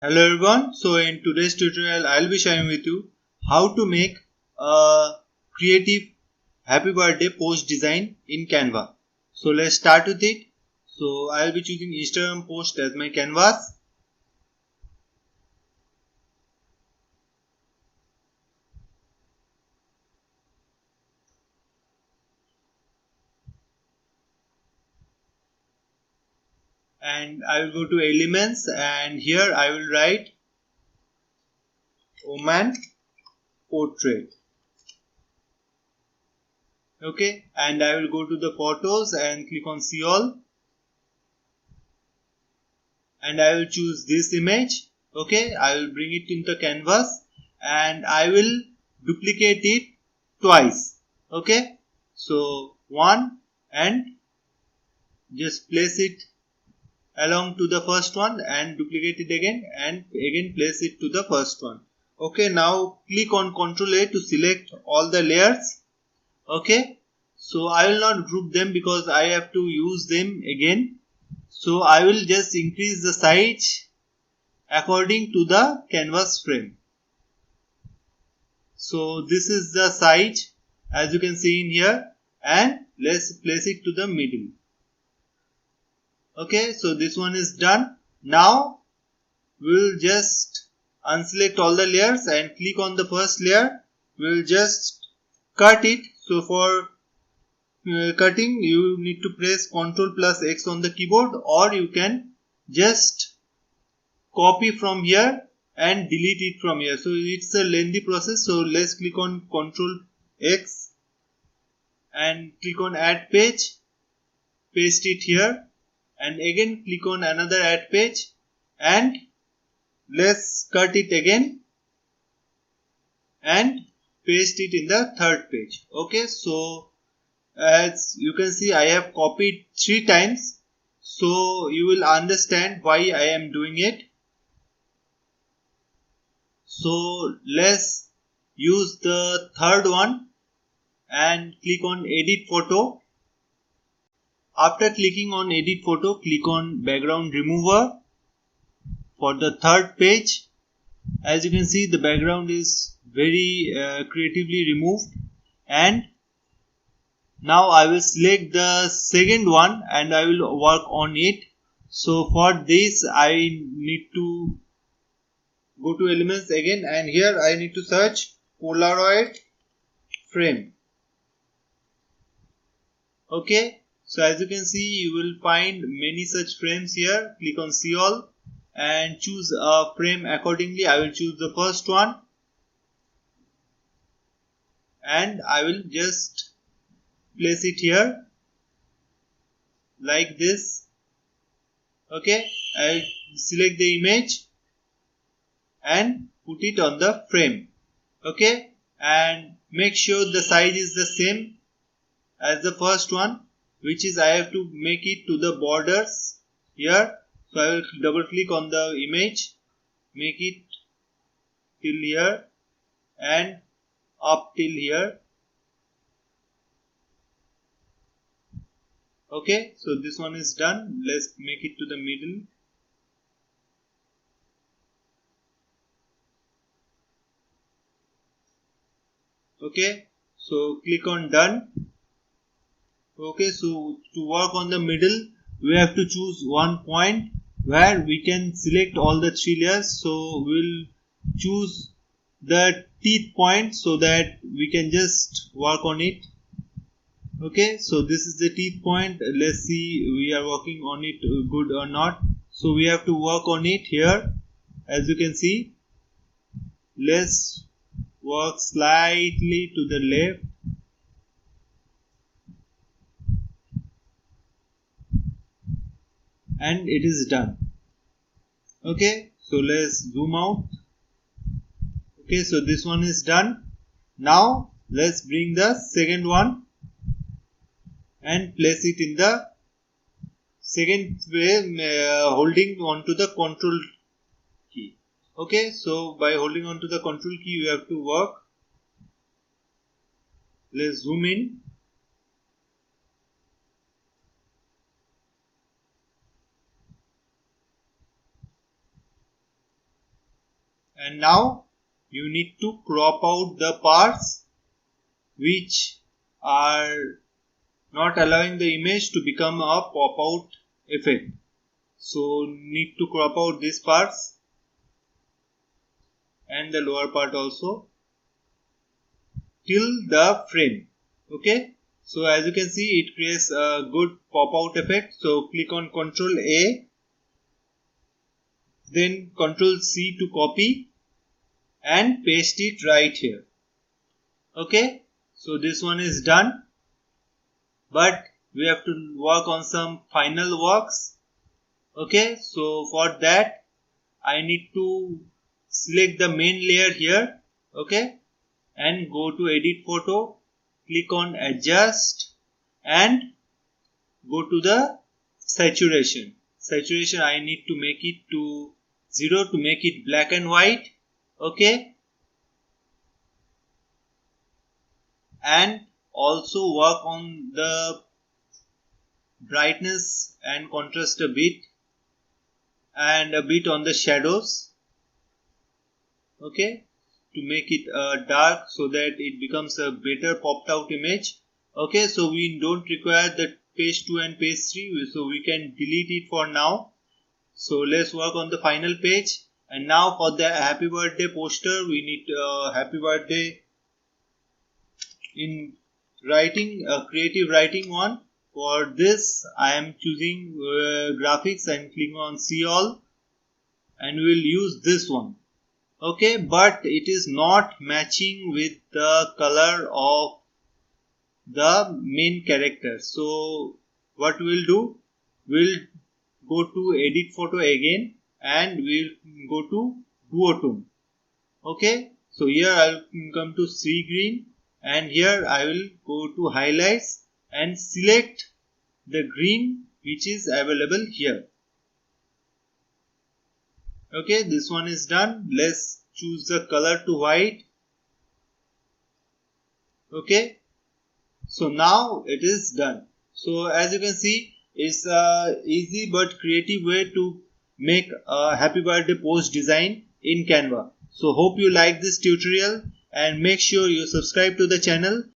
Hello everyone. So in today's tutorial I'll be sharing with you how to make a creative happy birthday post design in Canva. So let's start with it. So I'll be choosing Instagram post as my canvas, and I will go to elements, and here I will write woman portrait. Okay, and I will go to the photos and click on see all, and I will choose this image. Okay, I will bring it in the canvas and I will duplicate it twice. Okay, so one, and just place it along to the first one and duplicate it again, and again place it to the first one. Okay, now click on Ctrl A to select all the layers. Okay, so I will not group them because I have to use them again. So I will just increase the size according to the canvas frame. So this is the size as you can see in here, and let's place it to the middle. Okay, so this one is done. Now we will just unselect all the layers and click on the first layer. We will just cut it. So for cutting you need to press Ctrl plus X on the keyboard, or you can just copy from here and delete it from here. So it's a lengthy process. So let's click on Ctrl X and click on add page, paste it here, and again click on another add page, and let's cut it again and paste it in the third page. Okay, so as you can see I have copied 3 times, so you will understand why I am doing it. So let's use the third one and click on edit photo. After clicking on edit photo, click on background remover for the third page. As you can see, the background is very creatively removed, and now I will select the second one and I will work on it. So for this I need to go to elements again, and here I need to search Polaroid frame. Okay, so as you can see you will find many such frames here. Click on see all and choose a frame accordingly. I will choose the first one and I will just place it here like this. Okay, I select the image and put it on the frame. Okay, and make sure the size is the same as the first one, which is I have to make it to the borders here. So I will double click on the image, make it till here and up till here. Okay, so this one is done. Let's make it to the middle. Okay, so click on done. Okay, so to work on the middle we have to choose one point where we can select all the 3 layers. So we'll choose the teeth point so that we can just work on it. Okay, so this is the teeth point. Let's see we are working on it good or not. So we have to work on it here. As you can see, let's work slightly to the left. And it is done. Okay, so let's zoom out. Okay, so this one is done. Now let's bring the second one and place it in the second way, holding on to the control key. Okay, so by holding on to the control key you have to work. Let's zoom in. And now you need to crop out the parts which are not allowing the image to become a pop-out effect. So need to crop out these parts and the lower part also till the frame. Okay, so as you can see, it creates a good pop-out effect. So click on Ctrl A, then Ctrl C to copy and paste it right here. Okay, so this one is done, but we have to work on some final works. Okay, so for that I need to select the main layer here. Okay, and go to edit photo, click on adjust and go to the saturation. Saturation I need to make it to 0 to make it black and white. Okay, and also work on the brightness and contrast a bit and a bit on the shadows. Okay, to make it dark so that it becomes a better popped out image. Okay, so we don't require the page 2 and page 3, so we can delete it for now. So let's work on the final page. And now for the happy birthday poster, we need happy birthday in writing, creative writing one. For this I am choosing graphics and clicking on see all, and we will use this one. Okay, but it is not matching with the color of the main character. So what we'll do, we'll go to edit photo again and we'll go to duotone. Okay, so here I'll come to sea green and here I will go to highlights and select the green which is available here. Okay, this one is done. Let's choose the color to white. Okay, so now it is done. So as you can see, it's a easy but creative way to make a happy birthday post design in Canva. So hope you like this tutorial and make sure you subscribe to the channel.